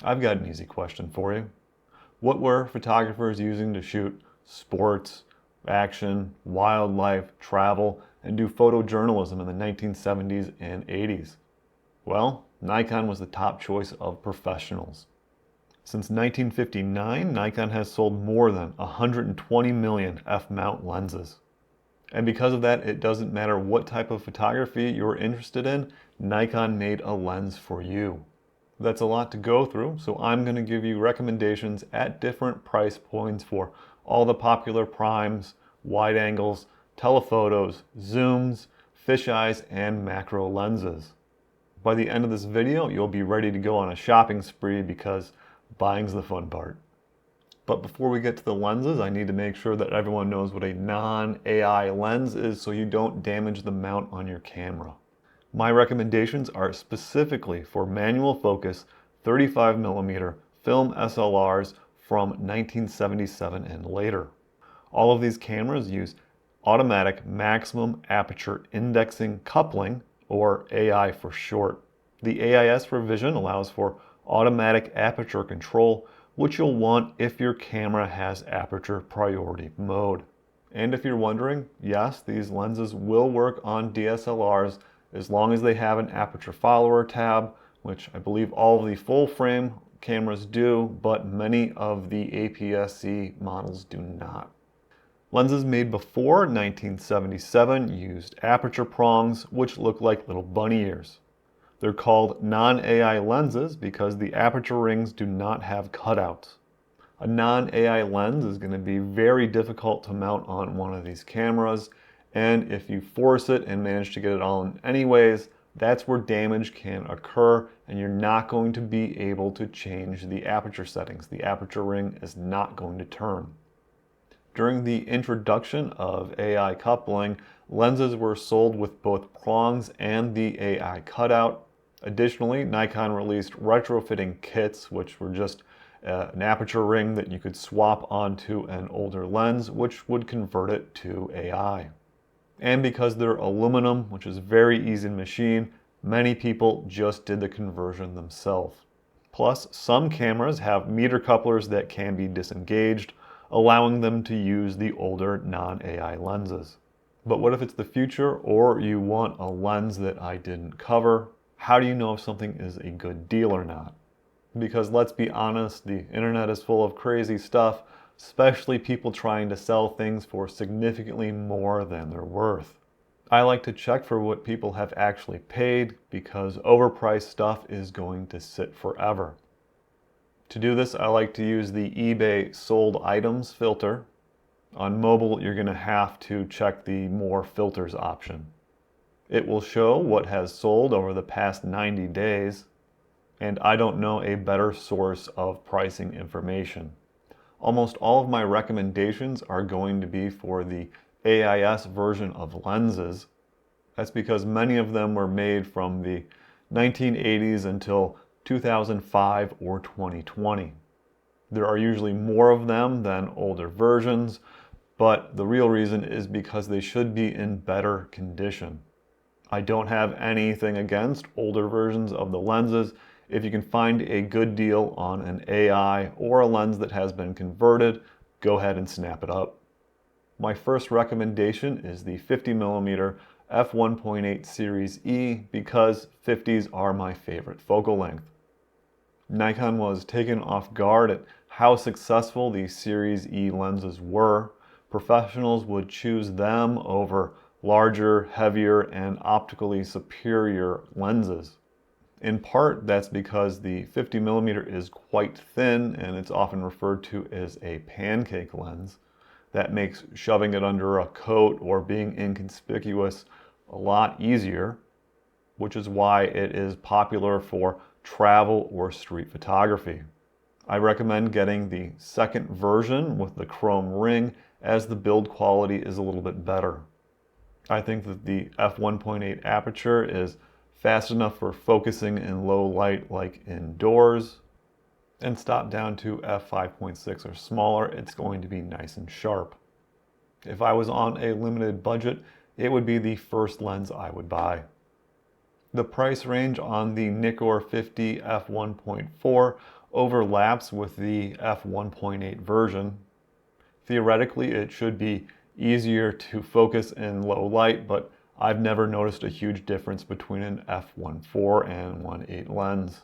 I've got an easy question for you. What were photographers using to shoot sports, action, wildlife, travel, and do photojournalism in the 1970s and 80s? Well, Nikon was the top choice of professionals. Since 1959, Nikon has sold more than 120 million F-mount lenses. And because of that, it doesn't matter what type of photography you're interested in, Nikon made a lens for you. That's a lot to go through, so I'm going to give you recommendations at different price points for all the popular primes, wide angles, telephotos, zooms, fisheyes, and macro lenses. By the end of this video, you'll be ready to go on a shopping spree because buying's the fun part. But before we get to the lenses, I need to make sure that everyone knows what a non-AI lens is so you don't damage the mount on your camera. My recommendations are specifically for manual focus 35mm film SLRs from 1977 and later. All of these cameras use automatic maximum aperture indexing coupling, or AI for short. The AIS for vision allows for automatic aperture control, which you'll want if your camera has aperture priority mode. And if you're wondering, yes, these lenses will work on DSLRs as long as they have an aperture follower tab, which I believe all of the full frame cameras do, but many of the APS-C models do not. Lenses made before 1977 used aperture prongs, which look like little bunny ears. They're called non-AI lenses because the aperture rings do not have cutouts. A non-AI lens is going to be very difficult to mount on one of these cameras, and if you force it and manage to get it on anyways, that's where damage can occur and you're not going to be able to change the aperture settings. The aperture ring is not going to turn. During the introduction of AI coupling, lenses were sold with both prongs and the AI cutout. Additionally, Nikon released retrofitting kits, which were just an aperture ring that you could swap onto an older lens, which would convert it to AI. And because they're aluminum, which is very easy to machine, many people just did the conversion themselves. Plus, some cameras have meter couplers that can be disengaged, allowing them to use the older non-AI lenses. But what if it's the future, or you want a lens that I didn't cover? How do you know if something is a good deal or not? Because let's be honest, the internet is full of crazy stuff, especially people trying to sell things for significantly more than they're worth. I like to check for what people have actually paid because overpriced stuff is going to sit forever. To do this, I like to use the eBay sold items filter. On mobile, you're going to have to check the more filters option. It will show what has sold over the past 90 days, and I don't know a better source of pricing information. Almost all of my recommendations are going to be for the AIS version of lenses. That's because many of them were made from the 1980s until 2005 or 2020. There are usually more of them than older versions, but the real reason is because they should be in better condition. I don't have anything against older versions of the lenses. If you can find a good deal on an AI or a lens that has been converted, go ahead and snap it up. My first recommendation is the 50mm f1.8 Series E because 50s are my favorite focal length. Nikon was taken off guard at how successful the Series E lenses were. Professionals would choose them over larger, heavier, and optically superior lenses. In part, that's because the 50mm is quite thin and it's often referred to as a pancake lens. That makes shoving it under a coat or being inconspicuous a lot easier, which is why it is popular for travel or street photography. I recommend getting the second version with the chrome ring as the build quality is a little bit better. I think that the f1.8 aperture is fast enough for focusing in low light like indoors, and stop down to f5.6 or smaller, it's going to be nice and sharp. If I was on a limited budget, it would be the first lens I would buy. The price range on the Nikkor 50 f1.4 overlaps with the f1.8 version. Theoretically, it should be easier to focus in low light, but I've never noticed a huge difference between an f1.4 and 1.8 lens.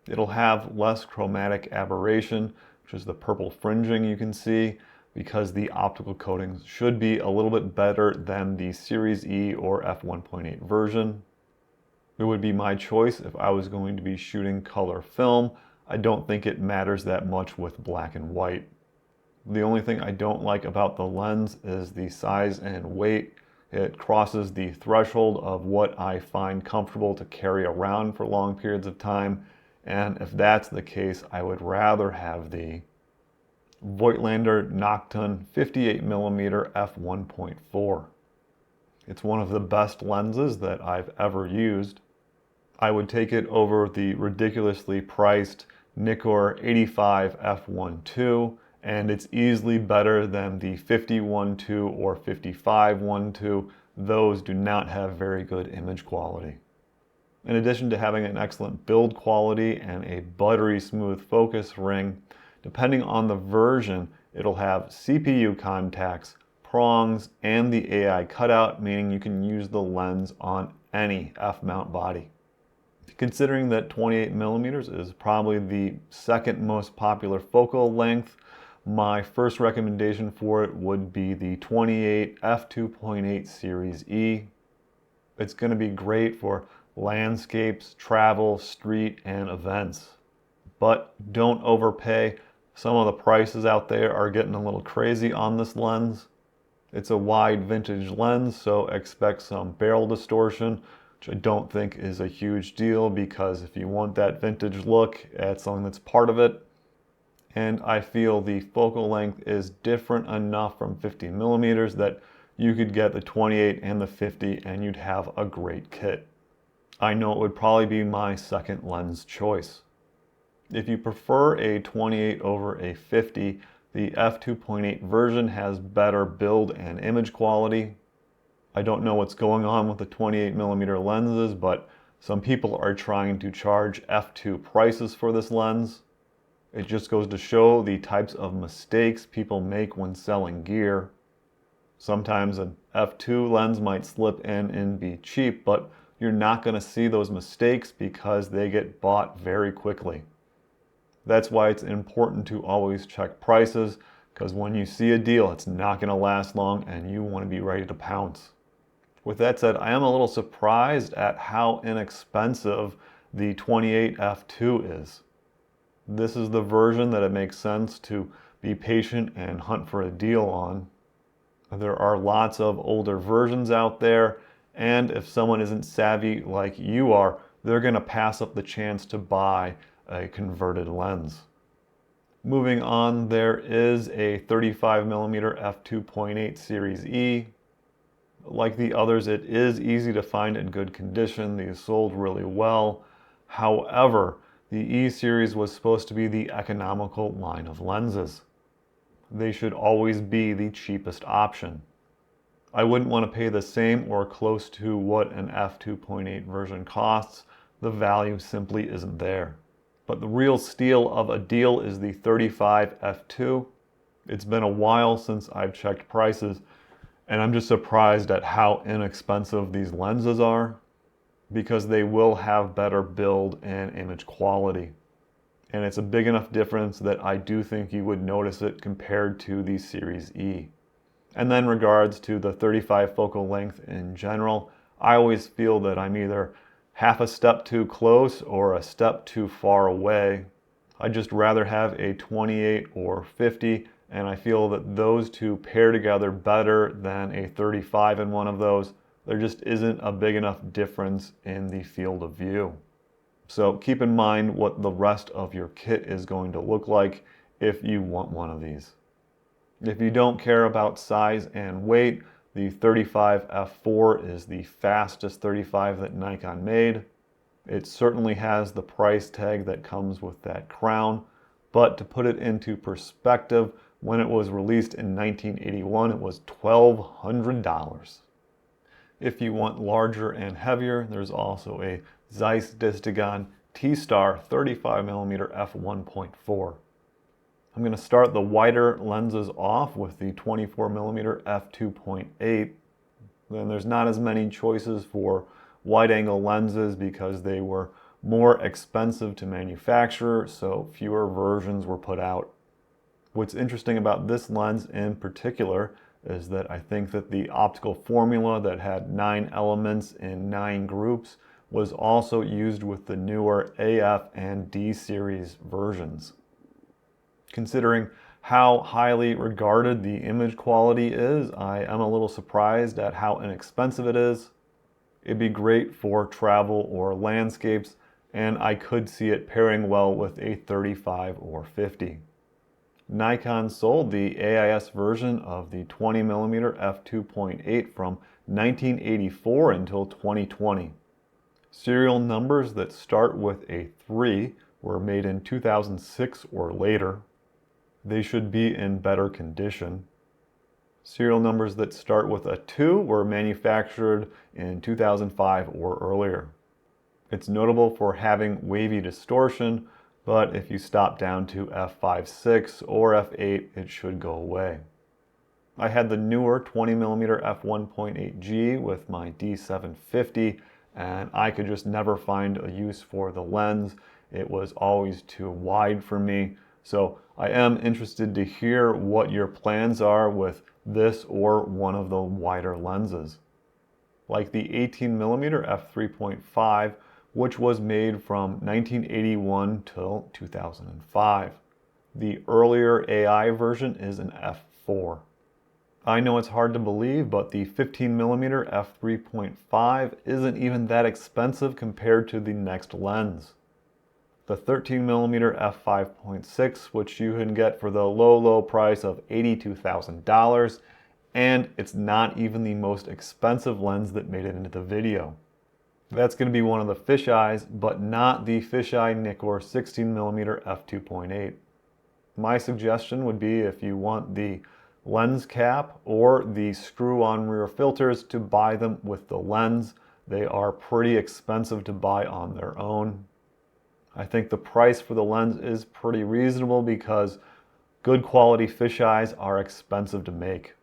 It'll have less chromatic aberration, which is the purple fringing you can see, because the optical coatings should be a little bit better than the Series E or f1.8 version. It would be my choice if I was going to be shooting color film. I don't think it matters that much with black and white. The only thing I don't like about the lens is the size and weight. It crosses the threshold of what I find comfortable to carry around for long periods of time. And if that's the case, I would rather have the Voigtländer Nokton 58mm f1.4. It's one of the best lenses that I've ever used. I would take it over the ridiculously priced Nikkor 85 f1.2, and it's easily better than the 50-1.2 or 55-1.2. Those do not have very good image quality. In addition to having an excellent build quality and a buttery smooth focus ring, depending on the version, it'll have CPU contacts, prongs, and the AI cutout, meaning you can use the lens on any f-mount body. Considering that 28mm is probably the second most popular focal length, my first recommendation for it would be the 28 f2.8 Series E. It's going to be great for landscapes, travel, street, and events. But don't overpay. Some of the prices out there are getting a little crazy on this lens. It's a wide vintage lens, so expect some barrel distortion, which I don't think is a huge deal, because if you want that vintage look, that's something that's part of it. And I feel the focal length is different enough from 50mm that you could get the 28 and the 50 and you'd have a great kit. I know it would probably be my second lens choice. If you prefer a 28 over a 50, the f2.8 version has better build and image quality. I don't know what's going on with the 28mm lenses, but some people are trying to charge f2 prices for this lens. It just goes to show the types of mistakes people make when selling gear. Sometimes an f2 lens might slip in and be cheap, but you're not going to see those mistakes because they get bought very quickly. That's why it's important to always check prices, because when you see a deal, it's not going to last long and you want to be ready to pounce. With that said, I am a little surprised at how inexpensive the 28 f2 is. This is the version that it makes sense to be patient and hunt for a deal on. There are lots of older versions out there, and if someone isn't savvy like you are, they're going to pass up the chance to buy a converted lens. Moving on, there is a 35mm f2.8 Series E. Like the others, it is easy to find in good condition. These sold really well. However, the E series was supposed to be the economical line of lenses. They should always be the cheapest option. I wouldn't want to pay the same or close to what an f2.8 version costs. The value simply isn't there. But the real steal of a deal is the 35 f2. It's been a while since I've checked prices, and I'm just surprised at how inexpensive these lenses are, because they will have better build and image quality. And it's a big enough difference that I do think you would notice it compared to the Series E. And then in regards to the 35 focal length in general, I always feel that I'm either half a step too close or a step too far away. I'd just rather have a 28 or 50, and I feel that those two pair together better than a 35 in one of those. There just isn't a big enough difference in the field of view. So keep in mind what the rest of your kit is going to look like if you want one of these. If you don't care about size and weight, the 35 f4 is the fastest 35 that Nikon made. It certainly has the price tag that comes with that crown, but to put it into perspective, when it was released in 1981, it was $1,200. If you want larger and heavier, there's also a Zeiss Distagon T-Star 35mm f1.4. I'm going to start the wider lenses off with the 24mm f2.8. Then there's not as many choices for wide-angle lenses because they were more expensive to manufacture, so fewer versions were put out. What's interesting about this lens in particular is that I think that the optical formula that had 9 elements in 9 groups was also used with the newer AF and D series versions. Considering how highly regarded the image quality is, I am a little surprised at how inexpensive it is. It'd be great for travel or landscapes, and I could see it pairing well with a 35 or 50. Nikon sold the AIS version of the 20mm f2.8 from 1984 until 2020. Serial numbers that start with a 3 were made in 2006 or later. They should be in better condition. Serial numbers that start with a 2 were manufactured in 2005 or earlier. It's notable for having wavy distortion, but if you stop down to f5.6 or f8, it should go away. I had the newer 20mm f1.8G with my D750, and I could just never find a use for the lens. It was always too wide for me. So I am interested to hear what your plans are with this or one of the wider lenses. Like the 18mm f3.5, which was made from 1981 till 2005. The earlier AI version is an f4. I know it's hard to believe, but the 15mm f3.5 isn't even that expensive compared to the next lens. The 13mm f5.6, which you can get for the low price of $82,000, and it's not even the most expensive lens that made it into the video. That's going to be one of the fisheyes, but not the Fisheye-Nikkor 16mm f2.8. My suggestion would be, if you want the lens cap or the screw-on rear filters, to buy them with the lens. They are pretty expensive to buy on their own. I think the price for the lens is pretty reasonable because good quality fisheyes are expensive to make.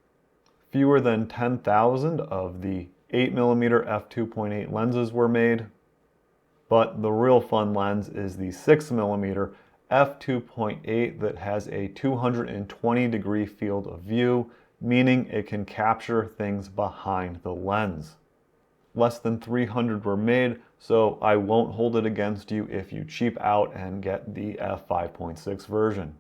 Fewer than 10,000 of the 8mm f2.8 lenses were made, but the real fun lens is the 6mm f2.8 that has a 220-degree field of view, meaning it can capture things behind the lens. Less than 300 were made, so I won't hold it against you if you cheap out and get the f5.6 version.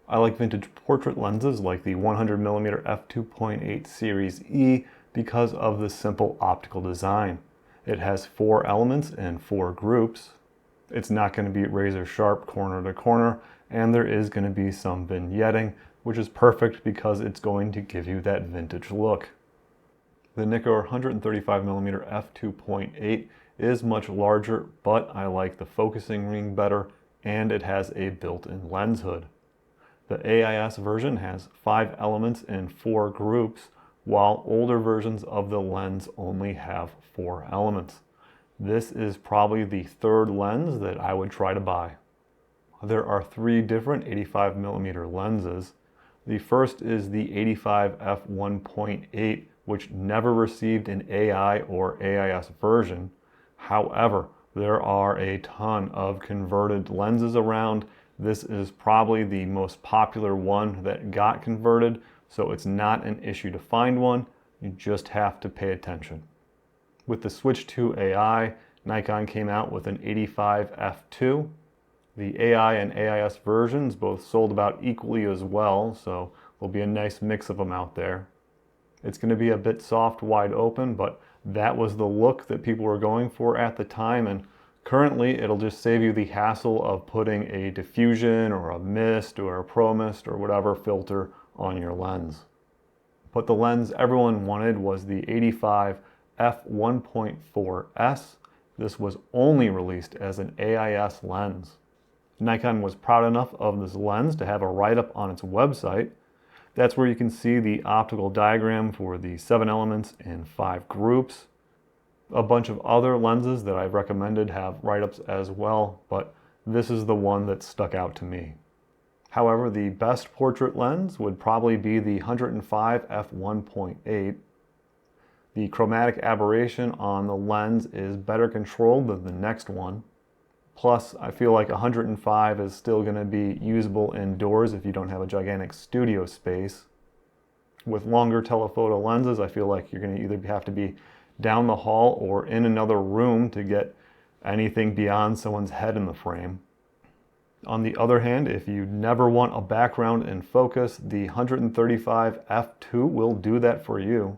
I like vintage portrait lenses like the 100mm f2.8 Series E because of the simple optical design. It has 4 elements in 4 groups. It's not going to be razor sharp corner to corner, and there is going to be some vignetting, which is perfect because it's going to give you that vintage look. The Nikkor 135mm f2.8 is much larger, but I like the focusing ring better, and it has a built-in lens hood. The AIS version has 5 elements in 4 groups, while older versions of the lens only have 4 elements. This is probably the 3rd lens that I would try to buy. There are 3 different 85mm lenses. The first is the 85 f1.8, which never received an AI or AIS version. However, there are a ton of converted lenses around. This is probably the most popular one that got converted, so it's not an issue to find one. You just have to pay attention. With the switch to AI, Nikon came out with an 85 f2. The AI and AIS versions both sold about equally as well, so there'll be a nice mix of them out there. It's going to be a bit soft, wide open, but that was the look that people were going for at the time, and currently it'll just save you the hassle of putting a diffusion or a mist or a pro mist or whatever filter on your lens. But the lens everyone wanted was the 85 f1.4S. This was only released as an AIS lens. Nikon was proud enough of this lens to have a write-up on its website. That's where you can see the optical diagram for the 7 elements in 5 groups. A bunch of other lenses that I've recommended have write-ups as well, but this is the one that stuck out to me. However, the best portrait lens would probably be the 105 f1.8. The chromatic aberration on the lens is better controlled than the next one. Plus, I feel like 105 is still going to be usable indoors if you don't have a gigantic studio space. With longer telephoto lenses, I feel like you're going to either have to be down the hall or in another room to get anything beyond someone's head in the frame. On the other hand, if you never want a background in focus, the 135 f2 will do that for you.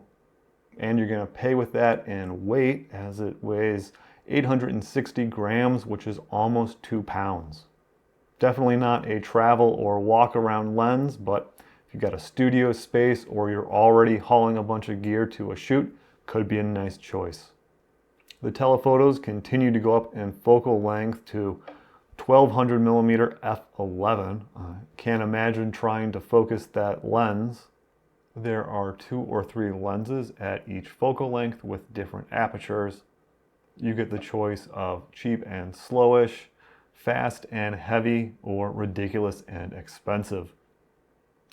And you're going to pay with that in weight, as it weighs 860 grams, which is almost 2 pounds. Definitely not a travel or walk around lens, but if you've got a studio space or you're already hauling a bunch of gear to a shoot, could be a nice choice. The telephotos continue to go up in focal length to 1200 millimeter f11. I can't imagine trying to focus that lens. There are 2 or 3 lenses at each focal length with different apertures. You get the choice of cheap and slowish, fast and heavy, or ridiculous and expensive.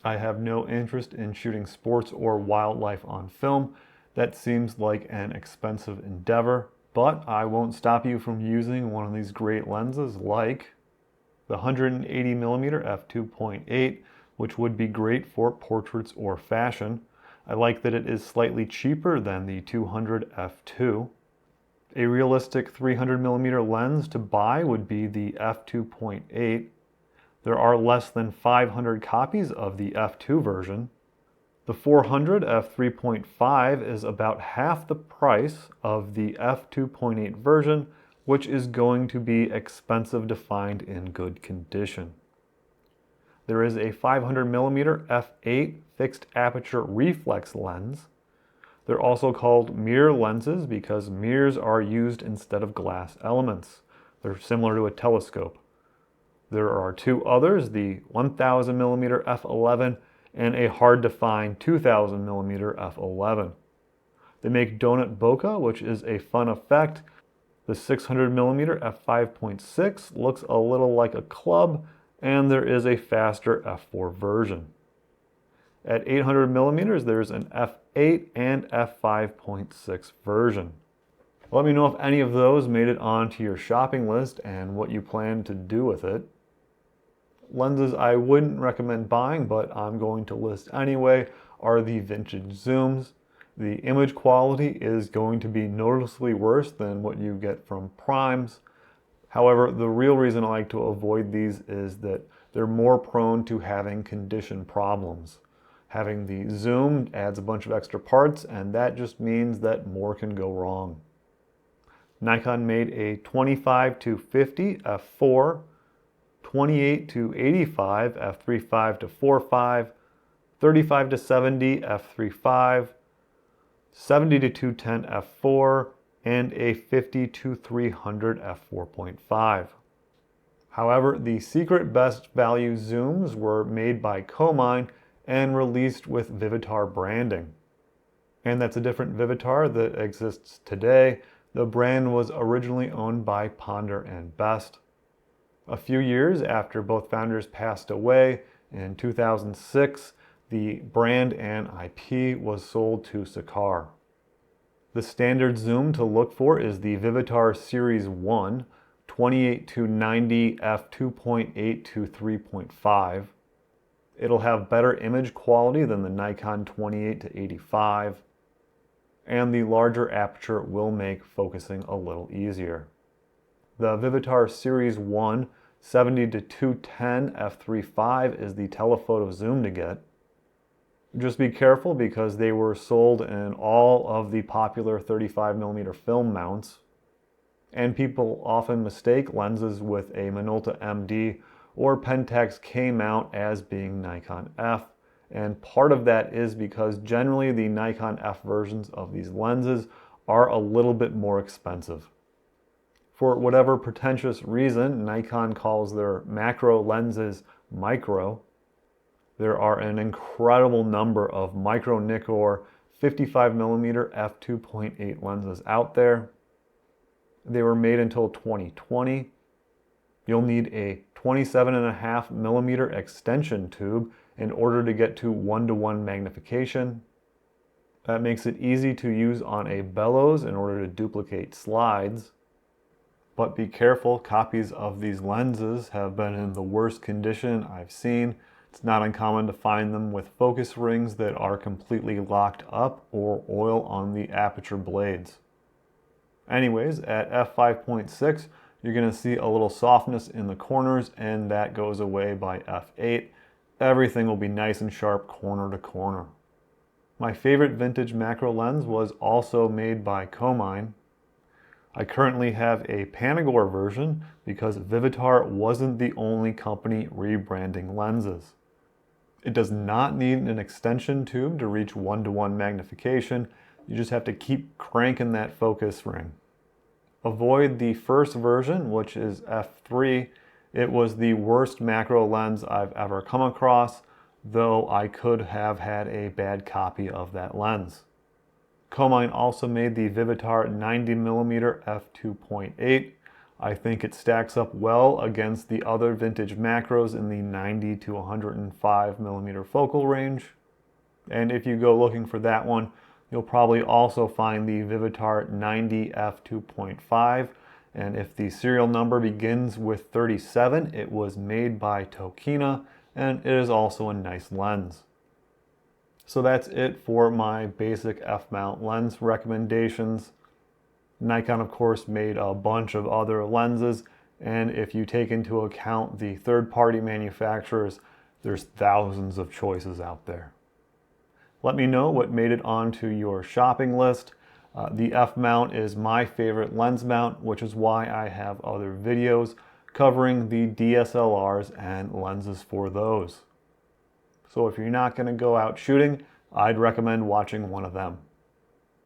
I have no interest in shooting sports or wildlife on film. That seems like an expensive endeavor, but I won't stop you from using one of these great lenses like the 180mm f2.8, which would be great for portraits or fashion. I like that it is slightly cheaper than the 200 f2. A realistic 300mm lens to buy would be the f2.8. There are less than 500 copies of the f2 version. The 400 f3.5 is about half the price of the f2.8 version, which is going to be expensive to find in good condition. There is a 500mm f8 fixed aperture reflex lens. They're also called mirror lenses because mirrors are used instead of glass elements. They're similar to a telescope. There are 2 others, the 1000mm f11 and a hard-to-find 2000mm f11. They make donut bokeh, which is a fun effect. The 600mm f5.6 looks a little like a club, and there is a faster f4 version. At 800mm, there's an f8 and f5.6 version. Let me know if any of those made it onto your shopping list and what you plan to do with it. Lenses I wouldn't recommend buying, but I'm going to list anyway, are the vintage zooms. The image quality is going to be noticeably worse than what you get from primes. However, the real reason I like to avoid these is that they're more prone to having condition problems. Having the zoom adds a bunch of extra parts, and that just means that more can go wrong. Nikon made a 25 to 50 f4, 28 to 85 f3.5 to 4.5, 35 to 70 f3.5, 70 to 210 f4, and a 50 to 300 f4.5. However, the secret best value zooms were made by Komine and released with Vivitar branding. And that's a different Vivitar that exists today. The brand was originally owned by Ponder and Best. A few years after both founders passed away, in 2006, the brand and IP was sold to Sakar. The standard zoom to look for is the Vivitar Series 1, 28 to 90 f2.8 to 3.5. It'll have better image quality than the Nikon 28 to 85, and the larger aperture will make focusing a little easier. The Vivitar Series 1 70 to 210 f3.5 is the telephoto zoom to get. Just be careful because they were sold in all of the popular 35mm film mounts, and people often mistake lenses with a Minolta MD or Pentax K mount as being Nikon F, and part of that is because generally the Nikon F versions of these lenses are a little bit more expensive. For whatever pretentious reason, Nikon calls their macro lenses micro. There are an incredible number of Micro-Nikkor 55mm f2.8 lenses out there. They were made until 2020. You'll need a 27.5mm extension tube in order to get to 1:1 magnification. That makes it easy to use on a bellows in order to duplicate slides. But be careful, copies of these lenses have been in the worst condition I've seen. It's not uncommon to find them with focus rings that are completely locked up or oil on the aperture blades. Anyways, at f5.6, you're going to see a little softness in the corners, and that goes away by f8. Everything will be nice and sharp corner to corner. My favorite vintage macro lens was also made by Komine. I currently have a Panagore version because Vivitar wasn't the only company rebranding lenses. It does not need an extension tube to reach 1:1 magnification. You just have to keep cranking that focus ring. Avoid the first version, which is f3. It was the worst macro lens I've ever come across, though I could have had a bad copy of that lens. Komine also made the Vivitar 90mm f2.8. I think it stacks up well against the other vintage macros in the 90 to 105mm focal range. And if you go looking for that one, you'll probably also find the Vivitar 90 f2.5. And if the serial number begins with 37, it was made by Tokina, and it is also a nice lens. So that's it for my basic f-mount lens recommendations. Nikon, of course, made a bunch of other lenses, and if you take into account the third-party manufacturers, there's thousands of choices out there. Let me know what made it onto your shopping list. The f-mount is my favorite lens mount, which is why I have other videos covering the DSLRs and lenses for those. So if you're not going to go out shooting, I'd recommend watching one of them.